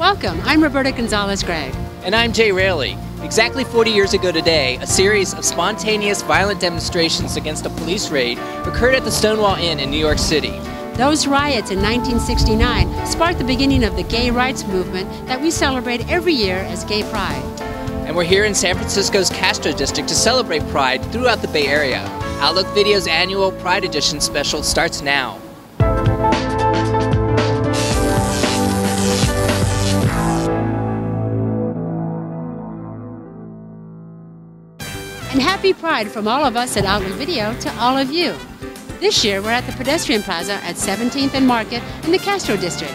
Welcome, I'm Roberta Gonzales-Gregg. And I'm Jay Raley. Exactly 40 years ago today, a series of spontaneous violent demonstrations against a police raid occurred at the Stonewall Inn in New York City. Those riots in 1969 sparked the beginning of the gay rights movement that we celebrate every year as Gay Pride. And we're here in San Francisco's Castro District to celebrate Pride throughout the Bay Area. Outlook Video's annual Pride Edition special starts now. And happy Pride from all of us at Outlook Video to all of you. This year we're at the Pedestrian Plaza at 17th and Market in the Castro District.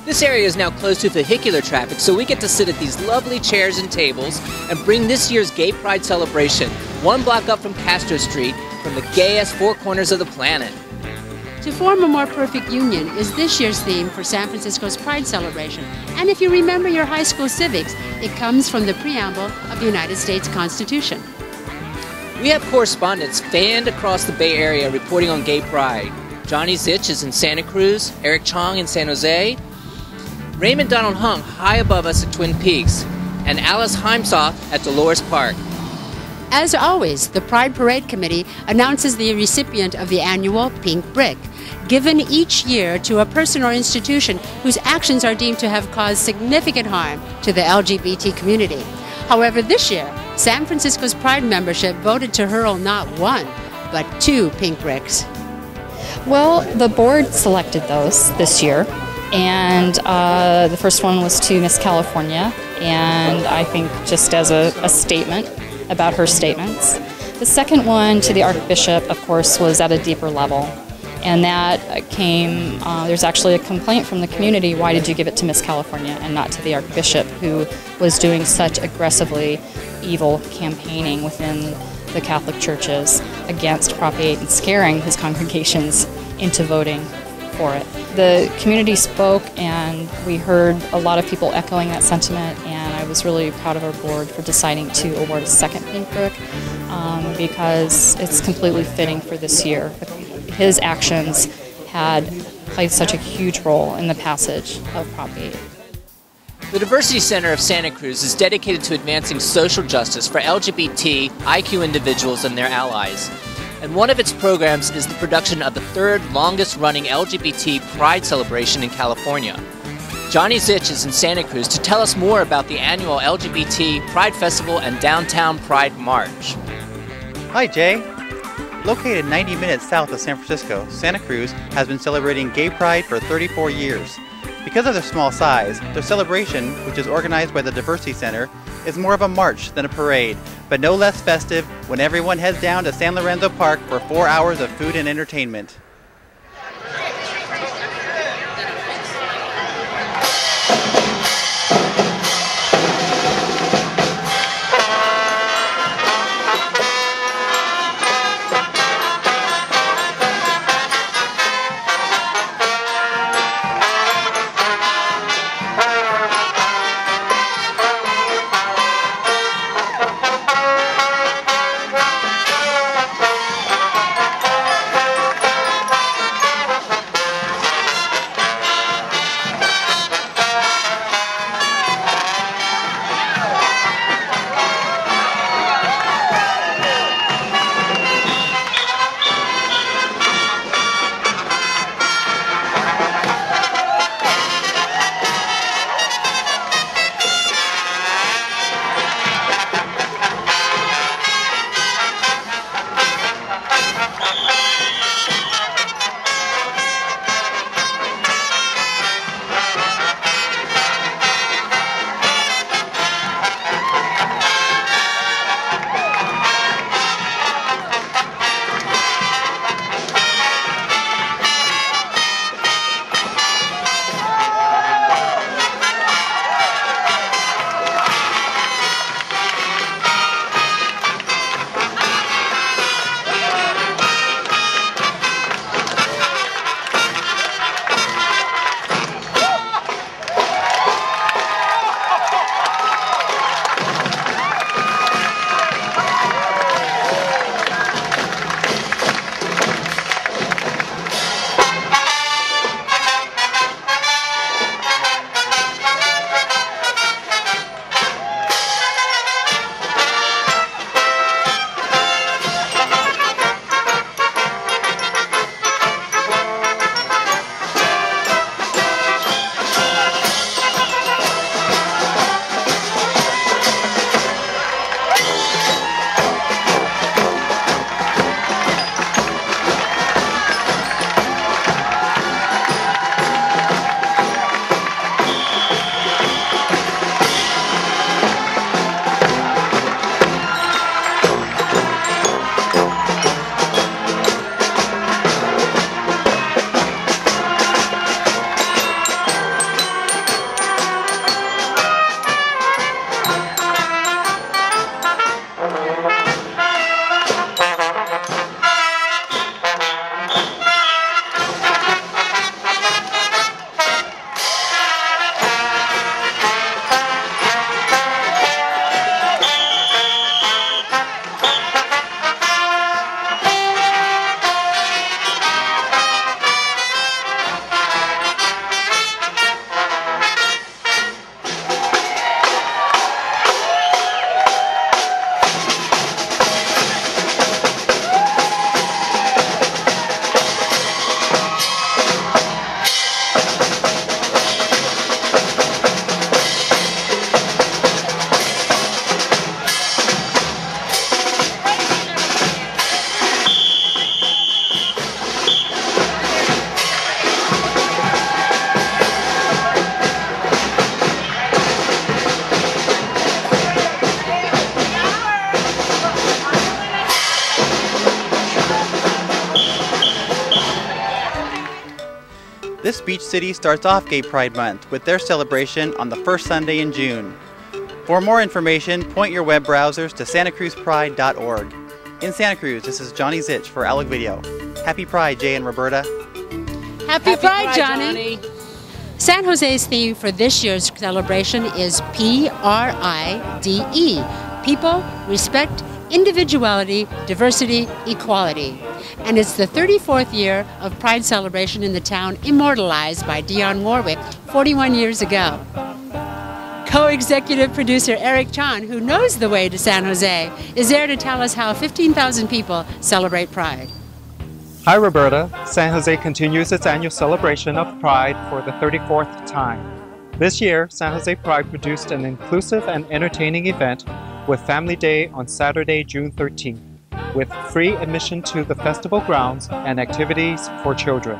This area is now closed to vehicular traffic, so we get to sit at these lovely chairs and tables and bring this year's Gay Pride celebration one block up from Castro Street from the gayest four corners of the planet. To form a more perfect union is this year's theme for San Francisco's Pride celebration. And if you remember your high school civics, it comes from the preamble of the United States Constitution. We have correspondents fanned across the Bay Area reporting on Gay Pride. Johnny Zitch is in Santa Cruz, Eric Chong in San Jose, Raymond Donald hung high above us at Twin Peaks, and Alice Heimsoth at Dolores Park. As always, the Pride Parade Committee announces the recipient of the annual Pink Brick, given each year to a person or institution whose actions are deemed to have caused significant harm to the LGBT community. However, this year, San Francisco's Pride membership voted to hurl not one, but 2 pink bricks. Well, the board selected those this year, and the first one was to Miss California, and I think just as a statement about her statements. The second one to the Archbishop, of course, was at a deeper level, and that came, there's actually a complaint from the community, why did you give it to Miss California and not to the Archbishop, who was doing such aggressively evil campaigning within the Catholic churches against Prop 8 and scaring his congregations into voting for it. The community spoke, and we heard a lot of people echoing that sentiment, and I was really proud of our board for deciding to award a second pink brick because it's completely fitting for this year. His actions had played such a huge role in the passage of Prop 8. The Diversity Center of Santa Cruz is dedicated to advancing social justice for LGBTIQ individuals and their allies. And one of its programs is the production of the third longest-running LGBT Pride celebration in California. Johnny Zitch is in Santa Cruz to tell us more about the annual LGBT Pride Festival and Downtown Pride March. Hi, Jay. Located 90 minutes south of San Francisco, Santa Cruz has been celebrating Gay Pride for 34 years. Because of their small size, their celebration, which is organized by the Diversity Center, is more of a march than a parade, but no less festive when everyone heads down to San Lorenzo Park for 4 hours of food and entertainment. This beach city starts off Gay Pride Month with their celebration on the first Sunday in June. For more information, point your web browsers to santacruzpride.org. In Santa Cruz, this is Johnny Zitch for Alec Video. Happy Pride, Jay and Roberta. Happy Pride, Johnny. San Jose's theme for this year's celebration is PRIDE. People, respect, individuality, diversity, equality. And it's the 34th year of Pride celebration in the town, immortalized by Dionne Warwick 41 years ago. Co-executive producer Eric Chan, who knows the way to San Jose, is there to tell us how 15,000 people celebrate Pride. Hi Roberta, San Jose continues its annual celebration of Pride for the 34th time. This year, San Jose Pride produced an inclusive and entertaining event with Family Day on Saturday, June 13th, with free admission to the festival grounds and activities for children.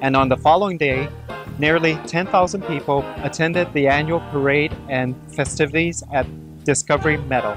And on the following day, nearly 10,000 people attended the annual parade and festivities at Discovery Meadow.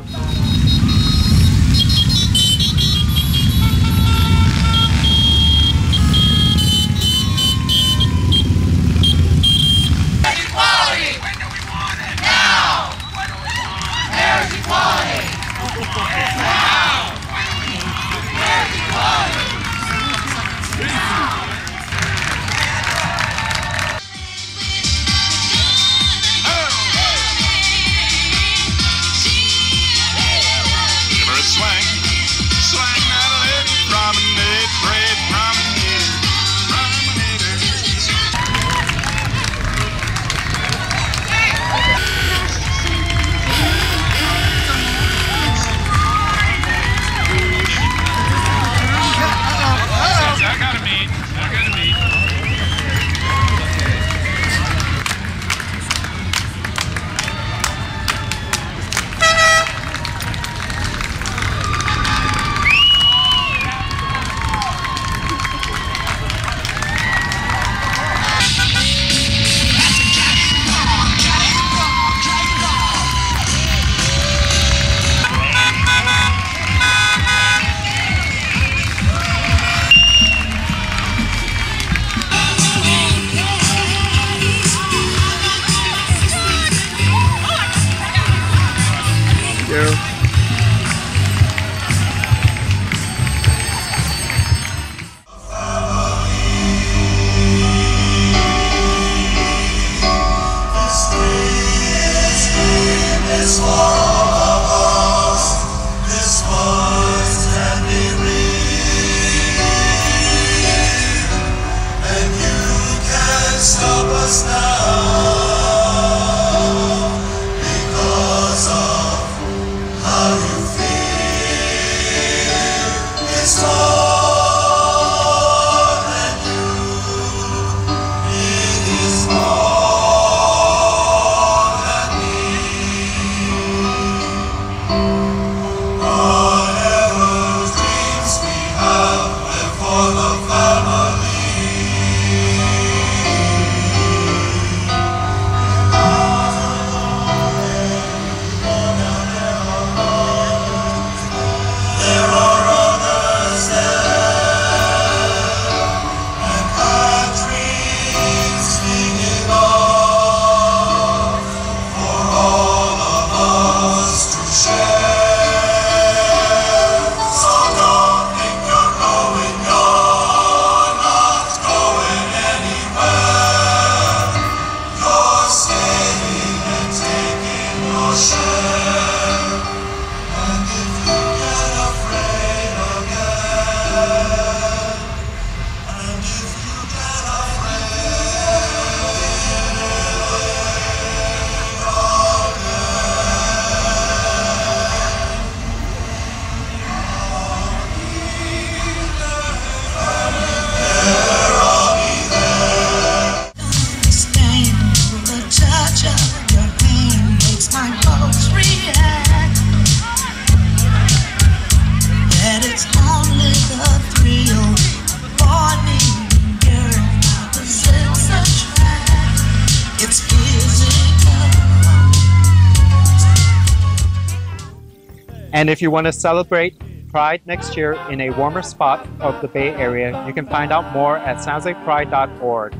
And if you want to celebrate Pride next year in a warmer spot of the Bay Area, you can find out more at sanjosepride.org.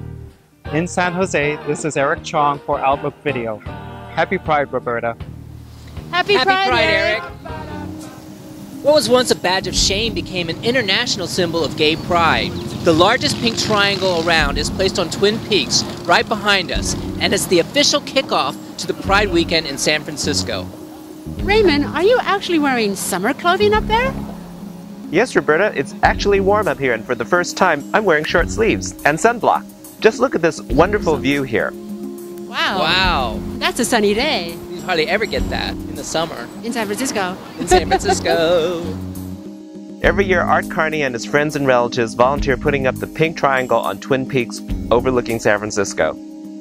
In San Jose, this is Eric Chong for Outlook Video. Happy Pride, Roberta. Happy Pride, Eric. What was once a badge of shame became an international symbol of gay pride. The largest pink triangle around is placed on Twin Peaks, right behind us, and it's the official kickoff to the Pride weekend in San Francisco. Raymond, are you actually wearing summer clothing up there? Yes, Roberta, it's actually warm up here, and for the first time, I'm wearing short sleeves and sunblock. Just look at this wonderful view here. Wow. Wow. That's a sunny day. You hardly ever get that in the summer. In San Francisco. In San Francisco. Every year, Art Carney and his friends and relatives volunteer putting up the pink triangle on Twin Peaks overlooking San Francisco.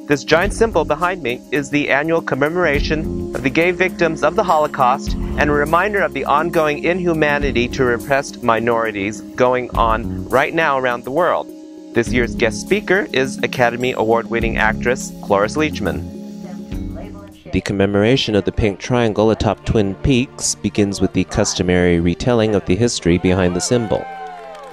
This giant symbol behind me is the annual commemoration of the gay victims of the Holocaust and a reminder of the ongoing inhumanity to repressed minorities going on right now around the world. This year's guest speaker is Academy Award-winning actress Cloris Leachman. The commemoration of the pink triangle atop Twin Peaks begins with the customary retelling of the history behind the symbol.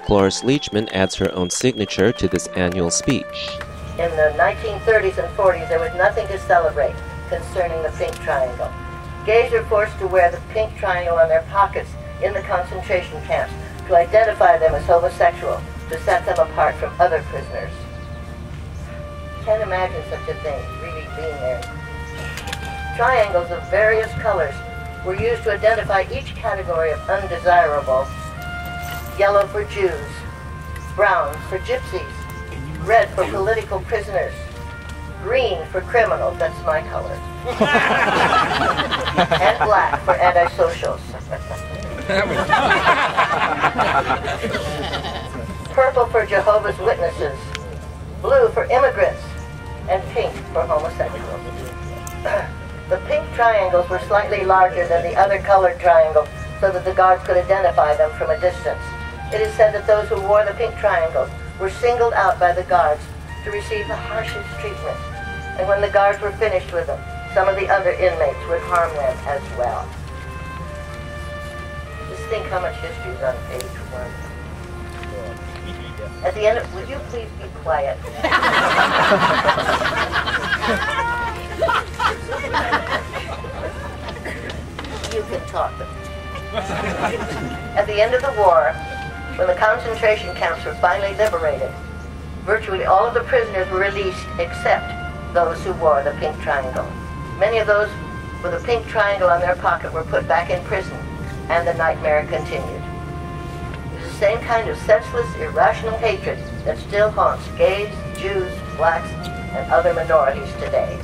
Cloris Leachman adds her own signature to this annual speech. In the 1930s and 40s, there was nothing to celebrate concerning the pink triangle. Gays were forced to wear the pink triangle on their pockets in the concentration camps to identify them as homosexual, to set them apart from other prisoners. Can't imagine such a thing really being there. Triangles of various colors were used to identify each category of undesirable. Yellow for Jews, brown for gypsies, red for political prisoners, green for criminals, that's my color, and black for antisocials. Purple for Jehovah's Witnesses, blue for immigrants, and pink for homosexuals. The pink triangles were slightly larger than the other colored triangles so that the guards could identify them from a distance. It is said that those who wore the pink triangles were singled out by the guards to receive the harshest treatment. And when the guards were finished with them, some of the other inmates would harm them as well. Just think how much history is on page 1. At the end of, would you please be quiet? You can talk. At the end of the war, when the concentration camps were finally liberated, virtually all of the prisoners were released except those who wore the pink triangle. Many of those with a pink triangle on their pocket were put back in prison, and the nightmare continued. It is the same kind of senseless, irrational hatred that still haunts gays, Jews, blacks, and other minorities today.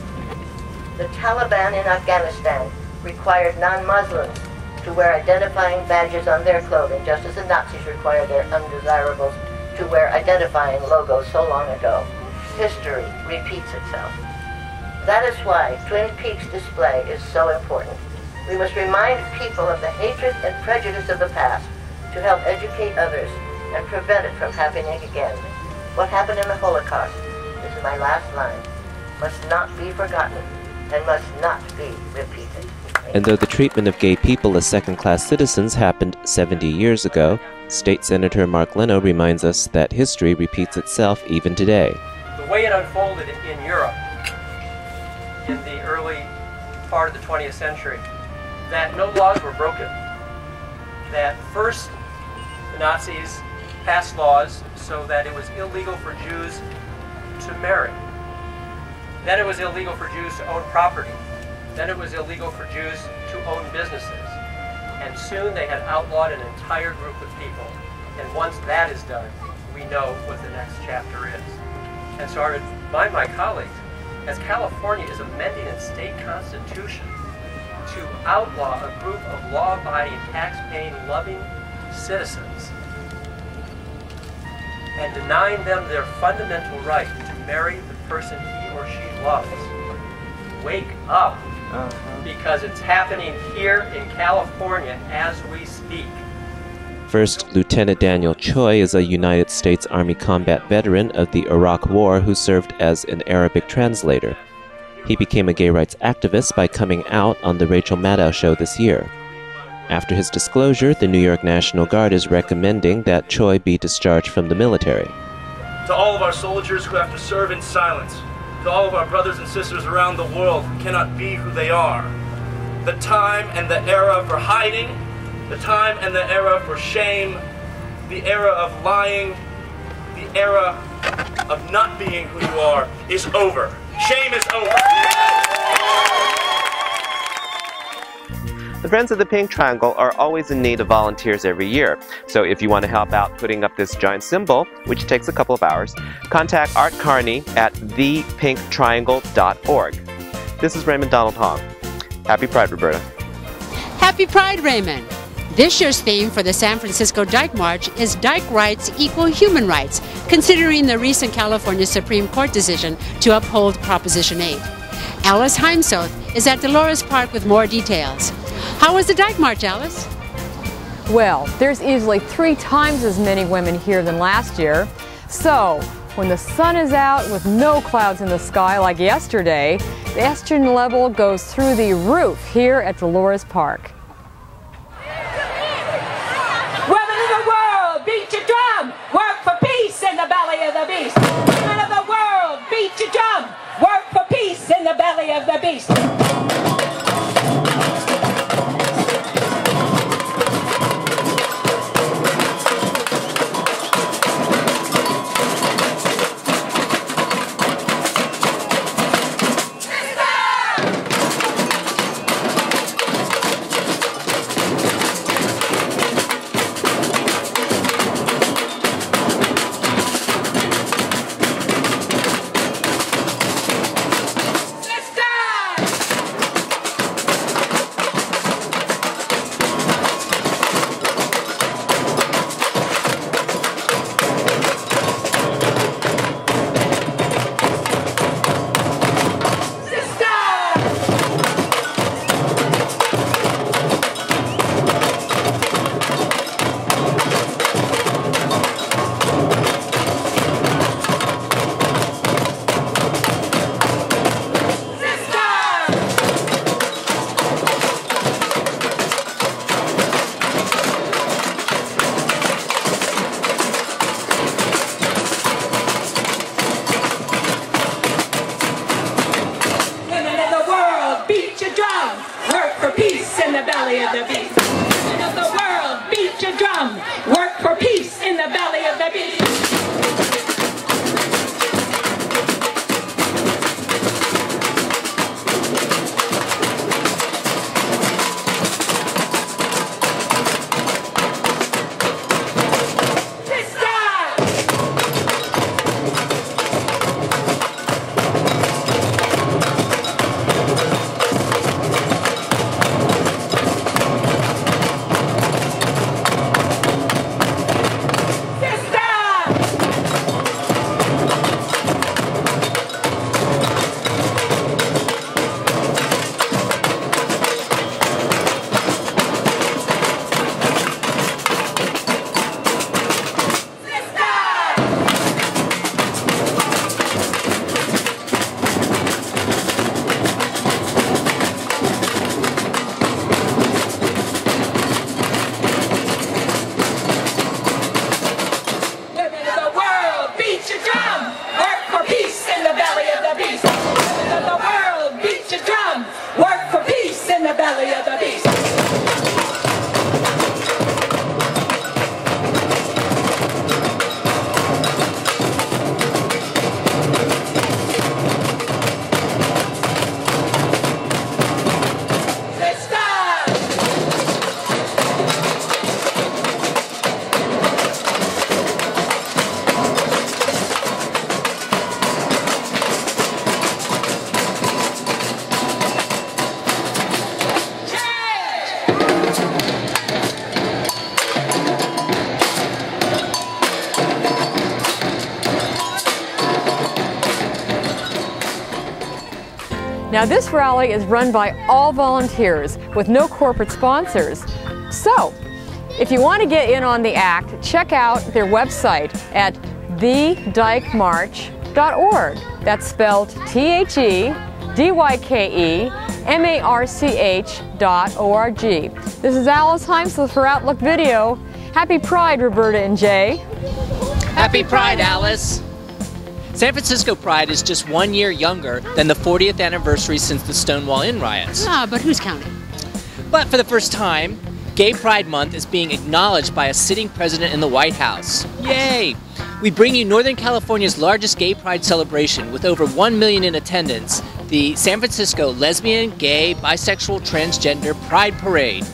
The Taliban in Afghanistan required non-Muslims to wear identifying badges on their clothing, just as the Nazis required their undesirables to wear identifying logos so long ago. History repeats itself. That is why Twin Peaks display is so important. We must remind people of the hatred and prejudice of the past to help educate others and prevent it from happening again. What happened in the Holocaust, this is my last line, must not be forgotten and must not be repeated. And though the treatment of gay people as second-class citizens happened 70 years ago, State Senator Mark Leno reminds us that history repeats itself even today. The way it unfolded in Europe in the early part of the 20th century, that no laws were broken. That first the Nazis passed laws so that it was illegal for Jews to marry. Then it was illegal for Jews to own property. Then it was illegal for Jews to own businesses. And soon they had outlawed an entire group of people. And once that is done, we know what the next chapter is. And so I remind my colleagues, as California is amending its state constitution to outlaw a group of law-abiding, tax-paying, loving citizens and denying them their fundamental right to marry the person he or she loves, wake up. Because it's happening here in California as we speak. First Lieutenant Daniel Choi is a United States Army combat veteran of the Iraq War who served as an Arabic translator. He became a gay rights activist by coming out on the Rachel Maddow show this year. After his disclosure, the New York National Guard is recommending that Choi be discharged from the military. It's To all of our soldiers who have to serve in silence, to all of our brothers and sisters around the world who cannot be who they are. The time and the era for hiding, the time and the era for shame, the era of lying, the era of not being who you are is over. Shame is over. The Friends of the Pink Triangle are always in need of volunteers every year. So if you want to help out putting up this giant symbol, which takes a couple of hours, contact Art Carney at thepinktriangle.org. This is Raymond Donald Hong. Happy Pride, Roberta. Happy Pride, Raymond. This year's theme for the San Francisco Dyke March is Dyke Rights Equal Human Rights, considering the recent California Supreme Court decision to uphold Proposition 8. Alice Heimsoth is at Dolores Park with more details. How was the Dyke March, Alice? Well, there's easily 3 times as many women here than last year. So, when the sun is out with no clouds in the sky like yesterday, the estrogen level goes through the roof here at Dolores Park. Women of the world, beat your drum, work for peace in the belly of the beast. Women of the world, beat your drum, work for peace in the belly of the beast. Now this rally is run by all volunteers with no corporate sponsors. So, if you want to get in on the act, check out their website at thedikemarch.org. That's spelled THEDYKEMARCH.org. This is Alice Heimsoth for Outlook Video. Happy Pride, Roberta and Jay. Happy Pride, Alice. San Francisco Pride is just 1 year younger than the 40th anniversary since the Stonewall Inn riots. Ah, but who's counting? But for the first time, Gay Pride Month is being acknowledged by a sitting president in the White House. Yay! We bring you Northern California's largest gay pride celebration with over 1 million in attendance, the San Francisco Lesbian, Gay, Bisexual, Transgender Pride Parade.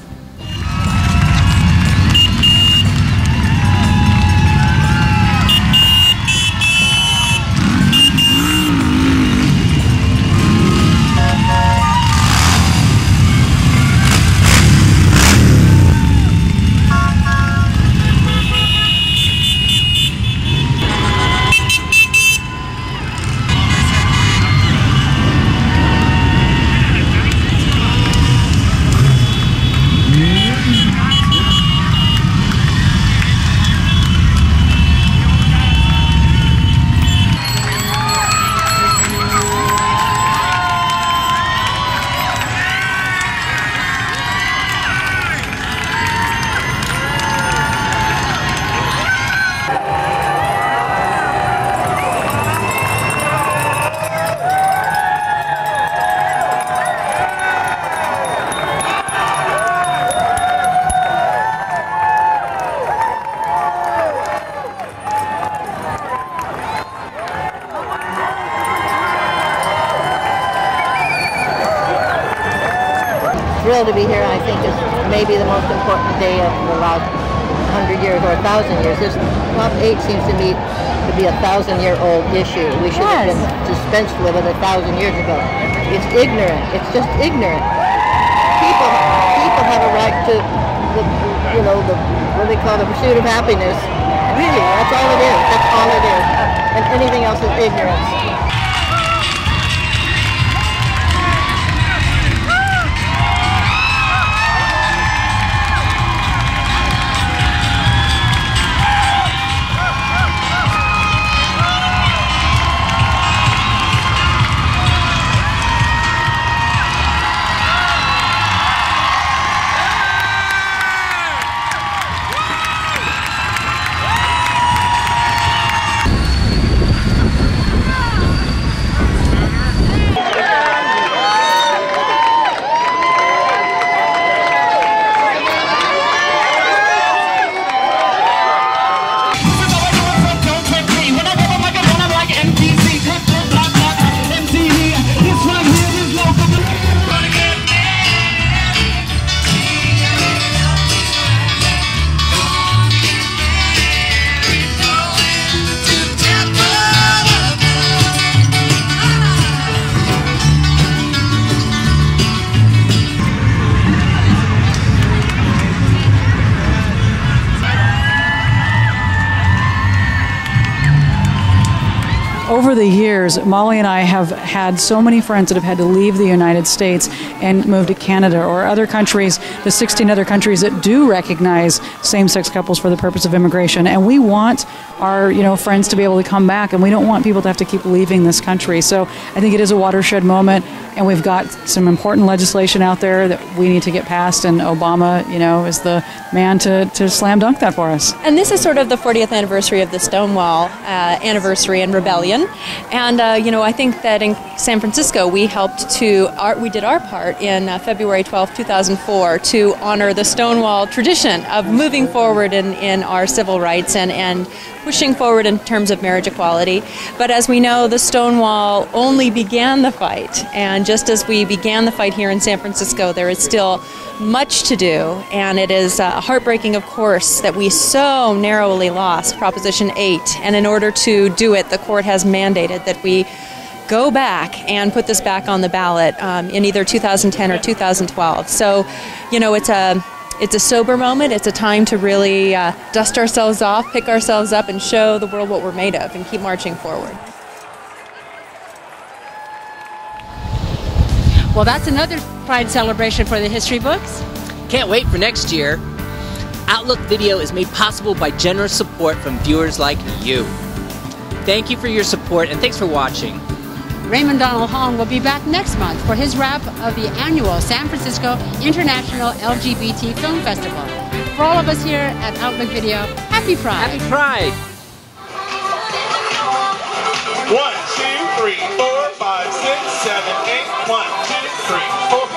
Thrilled to be here, and I think it's maybe the most important day of the last 100 years or 1,000 years. This Prop 8 seems to me to be a 1,000-year-old issue. We should have been dispensed with it 1,000 years ago. It's ignorant. It's just ignorant. People have a right to what they call the pursuit of happiness. Really, that's all it is. That's all it is. And anything else is ignorance. Over the years, Molly and I have had so many friends that have had to leave the United States and move to Canada or other countries, the 16 other countries that do recognize same-sex couples for the purpose of immigration. And we want our friends to be able to come back, and we don't want people to have to keep leaving this country. So I think it is a watershed moment, and we've got some important legislation out there that we need to get passed, and Obama, is the man to slam dunk that for us. And this is sort of the 40th anniversary of the Stonewall anniversary and rebellion. And, I think that in San Francisco we we did our part in February 12, 2004 to honor the Stonewall tradition of moving forward in our civil rights and pushing forward in terms of marriage equality. But as we know, the Stonewall only began the fight. And just as we began the fight here in San Francisco, there is still much to do, and it is heartbreaking, of course, that we so narrowly lost Proposition 8, and in order to do it, the court has mandated that we go back and put this back on the ballot in either 2010 or 2012. So, it's a sober moment. It's a time to really dust ourselves off, pick ourselves up, and show the world what we're made of, and keep marching forward. Well, that's another Pride celebration for the history books. Can't wait for next year. Outlook Video is made possible by generous support from viewers like you. Thank you for your support, and thanks for watching. Raymond Donald Hong will be back next month for his wrap of the annual San Francisco International LGBT Film Festival. For all of us here at Outlook Video, happy Pride! Happy Pride!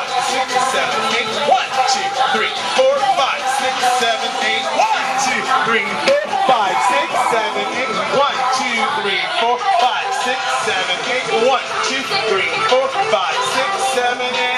5, 6, 7, 8. 1, 2, 3, 4, 5, 6, 7, 8.